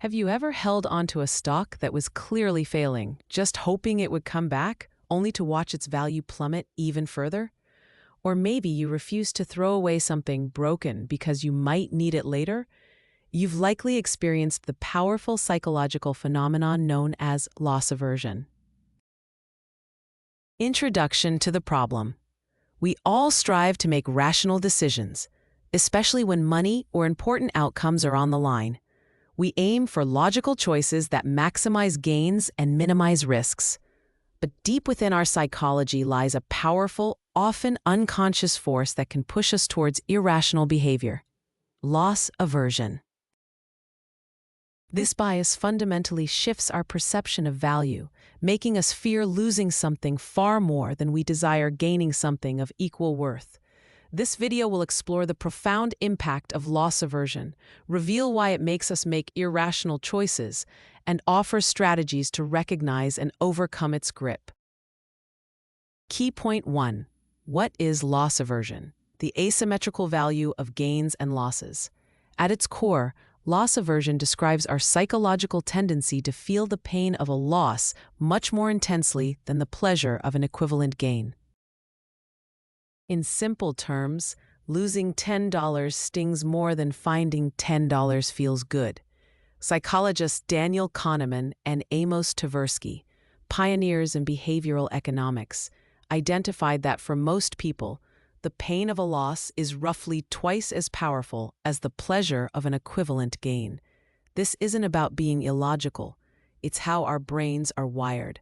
Have you ever held onto a stock that was clearly failing, just hoping it would come back, only to watch its value plummet even further? Or maybe you refuse to throw away something broken because you might need it later? You've likely experienced the powerful psychological phenomenon known as loss aversion. Introduction to the problem. We all strive to make rational decisions, especially when money or important outcomes are on the line. We aim for logical choices that maximize gains and minimize risks. But deep within our psychology lies a powerful, often unconscious force that can push us towards irrational behavior: loss aversion. This bias fundamentally shifts our perception of value, making us fear losing something far more than we desire gaining something of equal worth. This video will explore the profound impact of loss aversion, reveal why it makes us make irrational choices, and offer strategies to recognize and overcome its grip. Key point 1. What is loss aversion? The asymmetrical value of gains and losses. At its core, loss aversion describes our psychological tendency to feel the pain of a loss much more intensely than the pleasure of an equivalent gain. In simple terms, losing $10 stings more than finding $10 feels good. Psychologists Daniel Kahneman and Amos Tversky, pioneers in behavioral economics, identified that for most people, the pain of a loss is roughly twice as powerful as the pleasure of an equivalent gain. This isn't about being illogical. It's how our brains are wired.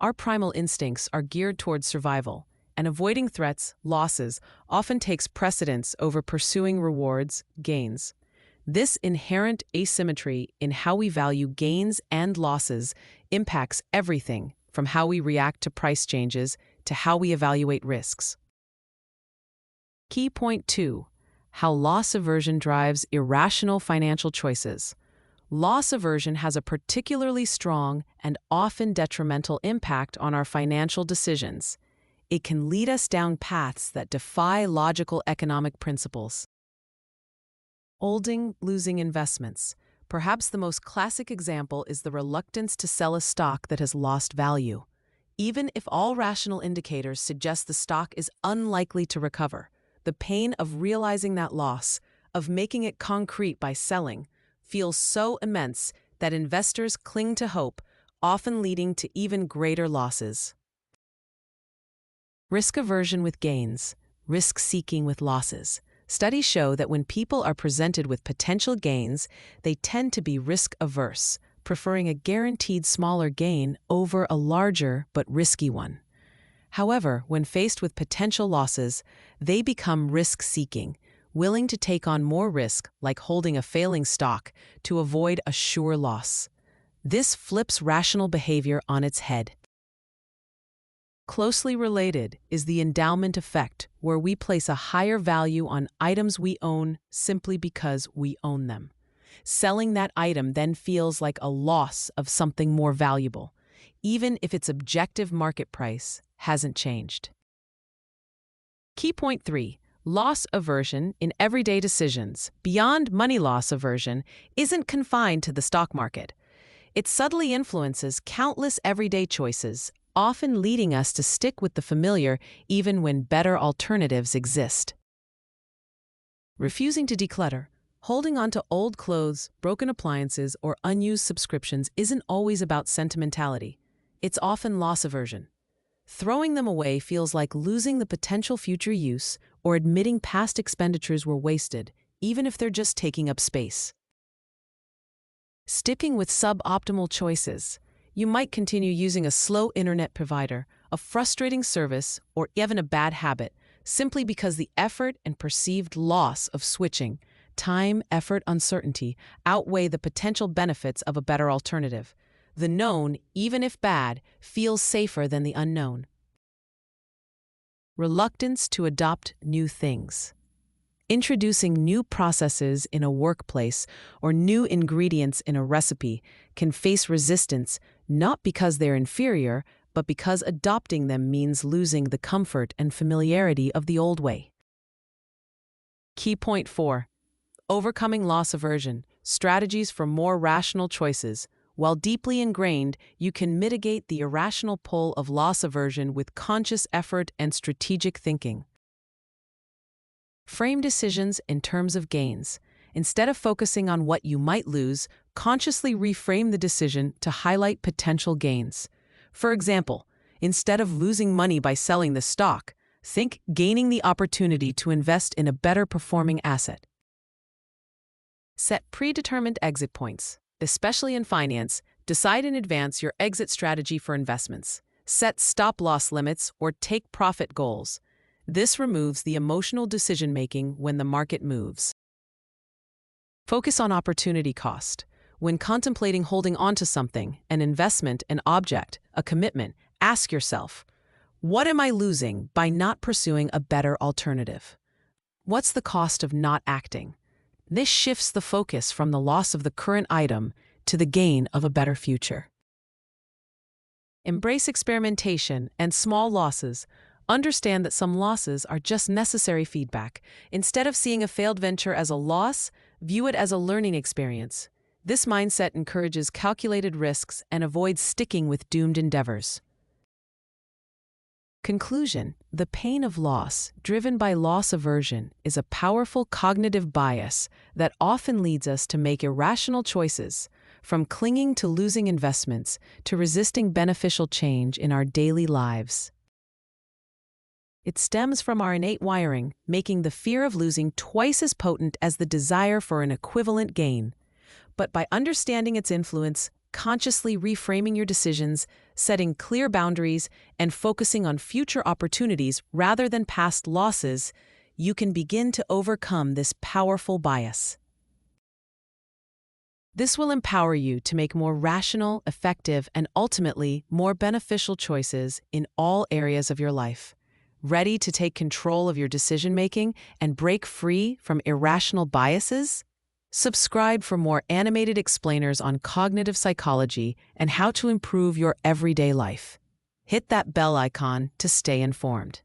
Our primal instincts are geared towards survival, and avoiding threats, losses, often takes precedence over pursuing rewards, gains. This inherent asymmetry in how we value gains and losses impacts everything from how we react to price changes to how we evaluate risks. Key point 2. How loss aversion drives irrational financial choices. Loss aversion has a particularly strong and often detrimental impact on our financial decisions. It can lead us down paths that defy logical economic principles. Holding losing investments. Perhaps the most classic example is the reluctance to sell a stock that has lost value. Even if all rational indicators suggest the stock is unlikely to recover, the pain of realizing that loss, of making it concrete by selling, feels so immense that investors cling to hope, often leading to even greater losses. Risk aversion with gains, risk seeking with losses. Studies show that when people are presented with potential gains, they tend to be risk averse, preferring a guaranteed smaller gain over a larger but risky one. However, when faced with potential losses, they become risk seeking, willing to take on more risk, like holding a failing stock, to avoid a sure loss. This flips rational behavior on its head. Closely related is the endowment effect, where we place a higher value on items we own simply because we own them. Selling that item then feels like a loss of something more valuable, even if its objective market price hasn't changed. Key point 3. Loss aversion in everyday decisions, beyond money loss aversion, isn't confined to the stock market. It subtly influences countless everyday choices, often leading us to stick with the familiar even when better alternatives exist. Refusing to declutter. Holding on to old clothes, broken appliances, or unused subscriptions isn't always about sentimentality. It's often loss aversion. Throwing them away feels like losing the potential future use or admitting past expenditures were wasted, even if they're just taking up space. Sticking with suboptimal choices. You might continue using a slow internet provider, a frustrating service, or even a bad habit, simply because the effort and perceived loss of switching, time, effort, uncertainty, outweigh the potential benefits of a better alternative. The known, even if bad, feels safer than the unknown. Reluctance to adopt new things. Introducing new processes in a workplace or new ingredients in a recipe can face resistance, not because they're inferior, but because adopting them means losing the comfort and familiarity of the old way. Key point 4. Overcoming loss aversion, strategies for more rational choices. While deeply ingrained, you can mitigate the irrational pull of loss aversion with conscious effort and strategic thinking. Frame decisions in terms of gains. Instead of focusing on what you might lose, consciously reframe the decision to highlight potential gains. For example, instead of losing money by selling the stock, think gaining the opportunity to invest in a better performing asset. Set predetermined exit points. Especially in finance, decide in advance your exit strategy for investments. Set stop-loss limits or take-profit goals. This removes the emotional decision-making when the market moves. Focus on opportunity cost. When contemplating holding onto something, an investment, an object, a commitment, ask yourself, what am I losing by not pursuing a better alternative? What's the cost of not acting? This shifts the focus from the loss of the current item to the gain of a better future. Embrace experimentation and small losses. Understand that some losses are just necessary feedback. Instead of seeing a failed venture as a loss, view it as a learning experience. This mindset encourages calculated risks and avoids sticking with doomed endeavors. Conclusion: the pain of loss, driven by loss aversion, is a powerful cognitive bias that often leads us to make irrational choices, from clinging to losing investments to resisting beneficial change in our daily lives. It stems from our innate wiring, making the fear of losing twice as potent as the desire for an equivalent gain. But by understanding its influence, consciously reframing your decisions, setting clear boundaries, and focusing on future opportunities rather than past losses, you can begin to overcome this powerful bias. This will empower you to make more rational, effective, and ultimately more beneficial choices in all areas of your life. Ready to take control of your decision-making and break free from irrational biases? Subscribe for more animated explainers on cognitive psychology and how to improve your everyday life. Hit that bell icon to stay informed.